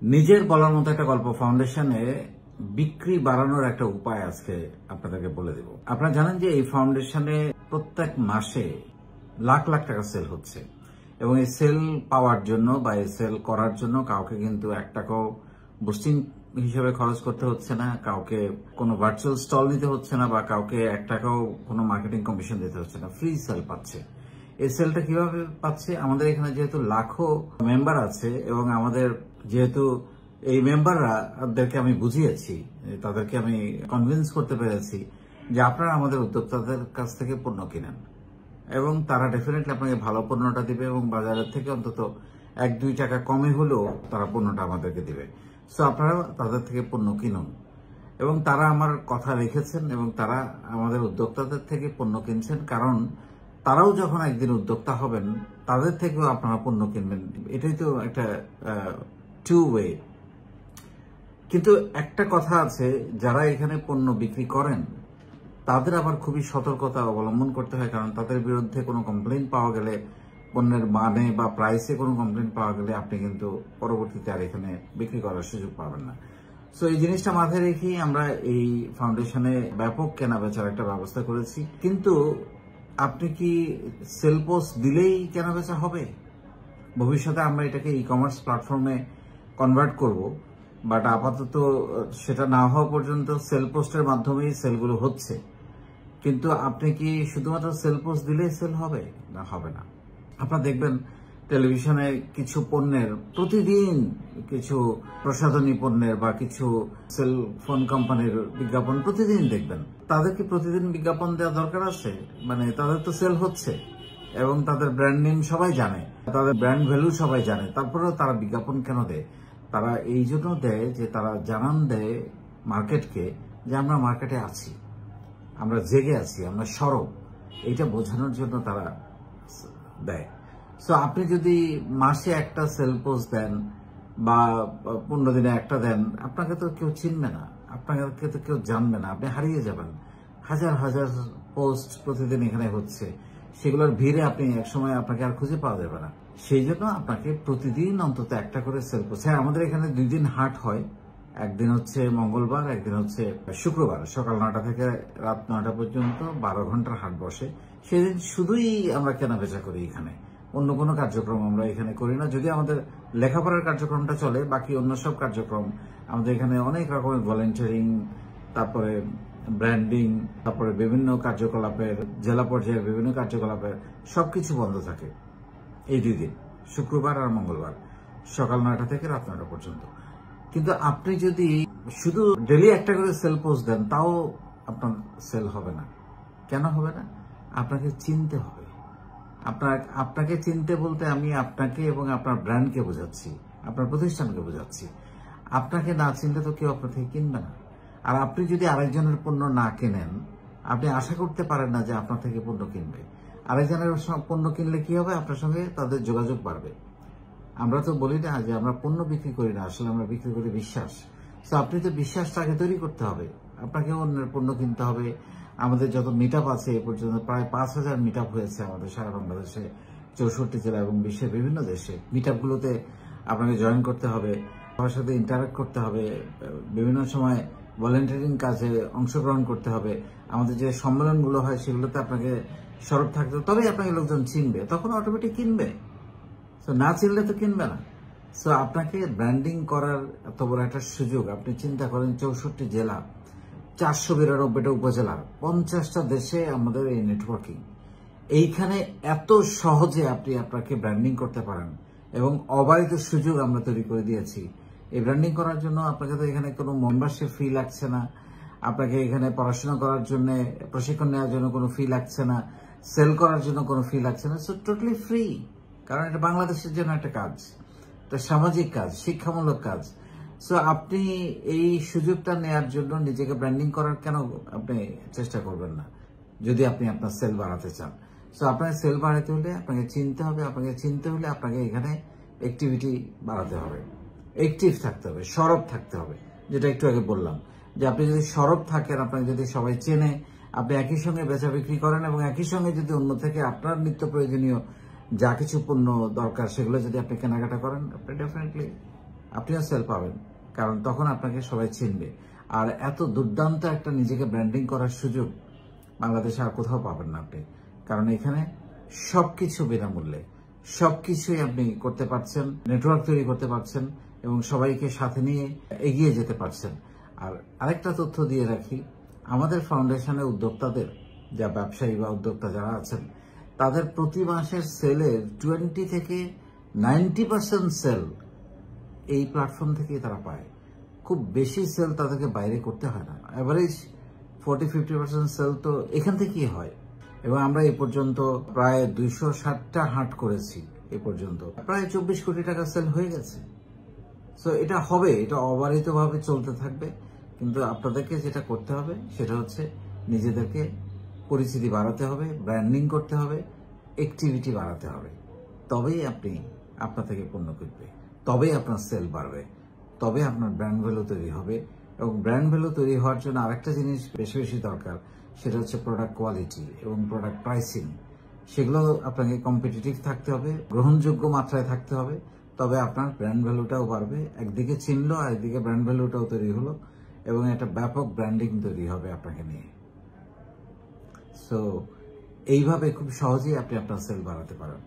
নিজের বলার মতো একটা গল্প ফাউন্ডেশনে বিক্রি বাড়ানোর একটা উপায় আজকে আপনাদেরকে বলে দেব। আপনারা জানেন যে এই ফাউন্ডেশনে প্রত্যেক মাসে লাখ লাখ টাকা সেল হচ্ছে এবং এই সেল পাওয়ার জন্য বা এই সেল করার জন্য কাউকে কিন্তু 1 টাকাও বুস্টিং হিসেবে খরচ করতে হচ্ছে না, কাউকে কোনো ভার্চুয়াল স্টল নিতে হচ্ছে না বা কাউকে 1 টাকাও কোনো মার্কেটিং কমিশন দিতে হচ্ছে না, ফ্রি সেল পাচ্ছে। এই সেলটা কিভাবে পাচ্ছে? আমাদের এখানে যেহেতু লাখো মেম্বার আছে এবং আমাদের যেহেতু এই মেম্বাররাদেরকে আমি বুঝিয়েছি, তাদেরকে আমি কনভিন্স করতে পেরেছি যে আপনারা আমাদের উদ্যোক্তাদের কাছ থেকে পণ্য কিনেন এবং তারা ডেফিনেটলি আপনাকে ভালো পণ্যটা দিবে এবং বাজারের থেকে অন্তত 1-2 টাকা কমে হলেও তারা পণ্যটা আমাদেরকে দিবে। সো আপনারা তাদের থেকে পণ্য কিনুন। এবং তারা আমার কথা রেখেছেন এবং তারা আমাদের উদ্যোক্তাদের থেকে পণ্য কিনছেন, কারণ তারাও যখন একদিন উদ্যোক্তা হবেন তাদের থেকেও আপনারা পণ্য কিনবেন। এটাই তো একটা টু ওয়ে। কিন্তু একটা কথা আছে, যারা এখানে পণ্য বিক্রি করেন তাদের আবার খুবই সতর্কতা অবলম্বন করতে হয়, কারণ তাদের বিরুদ্ধে কোনো কমপ্লেইন পাওয়া গেলে, পণ্যের মানে বা প্রাইসে কোনো কমপ্লেইন পাওয়া গেলে আপনি কিন্তু পরবর্তীতে আর এখানে বিক্রি করার সুযোগ পাবেন না। সো এই জিনিসটা মাথায় রেখেই আমরা এই ফাউন্ডেশনে ব্যাপক কেনা বেচার একটা ব্যবস্থা করেছি। কিন্তু আপনি কি সেল পোস্ট দিলেই কেনা বেচা হবে? ভবিষ্যতে আমরা এটাকে ই কমার্স প্ল্যাটফর্মে কনভার্ট করব, বাট আপাতত সেটা না হওয়া পর্যন্ত সেল পোস্টের মাধ্যমেই সেলগুলো হচ্ছে। কিন্তু আপনি কি শুধুমাত্র সেল পোস্ট দিলেই সেল হবে? না, হবে না। আপনারা দেখবেন টেলিভিশনে কিছু পণ্যের প্রতিদিন, কিছু প্রসাধনী পণ্যের বা কিছু সেল ফোন কোম্পানির বিজ্ঞাপন প্রতিদিন দেখবেন। তাদের কি প্রতিদিন বিজ্ঞাপন দেওয়া দরকার আছে? মানে তাদের তো সেল হচ্ছে এবং তাদের ব্র্যান্ড নেম সবাই জানে, তাদের ব্র্যান্ড ভ্যালু সবাই জানে, তারপরেও তারা বিজ্ঞাপন কেন দেয়? তারা এই জন্য দেয় যে তারা জানান দেয় মার্কেটকে যে আমরা মার্কেটে আছি, আমরা জেগে আছি, আমরা সরব, এইটা বোঝানোর জন্য তারা দেয়। সো আপনি যদি মাসে একটা সেল পোস্ট দেন বা 15 দিনে একটা দেন, আপনাকে তো কেউ চিনবে না, আপনাকে তো কেউ জানবে না, আপনি হারিয়ে যাবেন। হাজার হাজার পোস্ট প্রতিদিন এখানে হচ্ছে, সেগুলোর ভিড়ে আপনি একসময় আপনাকে আর খুঁজে পাওয়া যাবে না। সেই জন্য আপনাকে প্রতিদিন অন্তত একটা করে সেল পোস্ট। হ্যাঁ, আমাদের এখানে 2 দিন হাট হয়, একদিন হচ্ছে মঙ্গলবার, একদিন হচ্ছে শুক্রবার। সকাল 9টা থেকে রাত 9টা পর্যন্ত 12 ঘন্টার হাট বসে। সেদিন শুধুই আমরা কেনা বেচা করি এখানে, অন্য কোনো কার্যক্রম আমরা এখানে করি না। যদি আমাদের লেখাপড়ার কার্যক্রমটা চলে, বাকি অন্য সব কার্যক্রম আমাদের এখানে অনেক রকমের ভলেন্টিয়ারিং, তারপরে ব্র্যান্ডিং, তারপরে বিভিন্ন কার্যকলাপের, জেলা পর্যায়ের বিভিন্ন কার্যকলাপের সবকিছু বন্ধ থাকে এই 2 দিন, শুক্রবার আর মঙ্গলবার, সকাল 9টা থেকে রাত 9টা পর্যন্ত। কিন্তু আপনি যদি শুধু ডেলি একটা করে সেল পোস্ট দেন, তাও আপনার সেল হবে না। কেন হবে না? আপনাকে চিনতে হবে। আপনাকে চিনতে বলতে আমি আপনাকে এবং আপনার ব্র্যান্ডকে বোঝাচ্ছি, আপনার প্রতিষ্ঠানকে বোঝাচ্ছি। আপনাকে না চিনলে তো কেউ আপনার থেকে কিনবে না। আর আপনি যদি আরেকজনের পণ্য না কেনেন, আপনি আশা করতে পারেন না যে আপনার থেকে পণ্য কিনবে। আরেকজনের পণ্য কিনলে কি হবে? আপনার সঙ্গে তাদের যোগাযোগ বাড়বে। আমরা তো বলি না যে আমরা পণ্য বিক্রি করি না, আসলে আমরা বিক্রি করি বিশ্বাস। তো আপনি তো বিশ্বাসটাকে তৈরি করতে হবে, আপনাকে অন্যের পণ্য কিনতে হবে। আমাদের যত মিট আপ আছে এ পর্যন্ত প্রায় 5000 মিট আপ হয়েছে আমাদের সারা বাংলাদেশে, 64 জেলা এবং বিশ্বের বিভিন্ন দেশে। মিট আপগুলোতে আপনাকে জয়েন করতে হবে, সবার সাথে ইন্টারাক্ট করতে হবে, বিভিন্ন সময় ভলেন্টিয়ারিং কাজে অংশগ্রহণ করতে হবে। আমাদের যে সম্মেলনগুলো হয় সেগুলোতে আপনাকে সরব থাকতে হবে, তবেই আপনাকে লোকজন চিনবে, তখন অটোমেটিক কিনবে। তো না চিনলে তো কিনবে না। সো আপনাকে ব্র্যান্ডিং করার এত বড় একটা সুযোগ। আপনি চিন্তা করেন 64 জেলা, 492টা উপজেলা, 50টা দেশে আমাদের এই নেটওয়ার্কিং। এইখানে এত সহজে আপনি আপনাকে ব্র্যান্ডিং করতে পারেন এবং অবারিত সুযোগ আমরা তৈরি করে দিয়েছি। এই ব্র্যান্ডিং করার জন্য আপনাকে তো এখানে কোনো মেম্বারশিপ ফি লাগছে না, আপনাকে এখানে পড়াশোনা করার জন্য, প্রশিক্ষণ নেওয়ার জন্য কোনো ফি লাগছে না, সেল করার জন্য কোনো ফি লাগছে না। সো টোটালি ফ্রি, কারণ এটা বাংলাদেশের জন্য একটা কাজ, একটা সামাজিক কাজ, শিক্ষামূলক কাজ। সো আপনি এই সুযোগটা নেওয়ার জন্য নিজেকে ব্র্যান্ডিং করার কেন আপনি চেষ্টা করবেন না, যদি আপনি আপনার সেল বাড়াতে চান। সো আপনার সেল বাড়াতে হলে আপনাকে চিনতে হবে, আপনাকে চিনতে হলে আপনাকে এখানে অ্যাক্টিভিটি বাড়াতে হবে, অ্যাক্টিভ থাকতে হবে, সরব থাকতে হবে। যেটা একটু আগে বললাম যে আপনি যদি সরব থাকেন, আপনাকে যদি সবাই চেনে, আপনি একই সঙ্গে বেচা বিক্রি করেন এবং একই সঙ্গে যদি অন্য থেকে আপনার নিত্য প্রয়োজনীয় যা কিছু পণ্য দরকার সেগুলো যদি আপনি কেনাকাটা করেন, আপনি ডেফিনেটলি আপনিও সেল পাবেন, কারণ তখন আপনাকে সবাই চিনবে। আর এত দুর্দান্ত একটা নিজেকে ব্র্যান্ডিং করার সুযোগ বাংলাদেশে আর কোথাও পাবেন না আপনি, কারণ এখানে সবকিছু বিনামূল্যে, সবকিছুই আপনি করতে পারছেন, নেটওয়ার্ক তৈরি করতে পারছেন এবং সবাইকে সাথে নিয়ে এগিয়ে যেতে পারছেন। আর আরেকটা তথ্য দিয়ে রাখি, আমাদের ফাউন্ডেশনের উদ্যোক্তাদের, যা ব্যবসায়ী বা উদ্যোক্তা যারা আছেন, তাদের প্রতি মাসের সেলের 20 থেকে 90% সেল এই প্ল্যাটফর্ম থেকে তারা পায়। খুব বেশি সেল তাদেরকে বাইরে করতে হয় না, অ্যাভারেজ 40-50% সেল তো এখান থেকেই হয়। এবং আমরা এই পর্যন্ত প্রায় 260টা হাট করেছি, এ পর্যন্ত প্রায় 24 কোটি টাকা সেল হয়ে গেছে। সো এটা হবে, এটা অবারিতভাবে চলতে থাকবে, কিন্তু আপনাদেরকে যেটা করতে হবে সেটা হচ্ছে নিজেদেরকে পরিচিতি বাড়াতে হবে, ব্র্যান্ডিং করতে হবে, অ্যাক্টিভিটি বাড়াতে হবে। তবেই আপনি আপনার থেকে পণ্য কিনবে, তবেই আপনার সেল বাড়বে, তবে আপনার ব্র্যান্ড ভ্যালু তৈরি হবে। এবং ব্র্যান্ড ভ্যালু তৈরি হওয়ার জন্য আরেকটা জিনিস বেশি বেশি দরকার, সেটা হচ্ছে প্রোডাক্ট কোয়ালিটি এবং প্রোডাক্ট প্রাইসিং। সেগুলো আপনাকে কম্পিটিটিভ থাকতে হবে, গ্রহণযোগ্য মাত্রায় থাকতে হবে, তবে আপনার ব্র্যান্ড ভ্যালুটাও বাড়বে। একদিকে চিনলো আর একদিকে ব্র্যান্ড ভ্যালুটাও তৈরি হলো এবং একটা ব্যাপক ব্র্যান্ডিং তৈরি হবে আপনাকে নিয়ে। সো এইভাবে খুব সহজেই আপনি আপনার সেল বাড়াতে পারেন।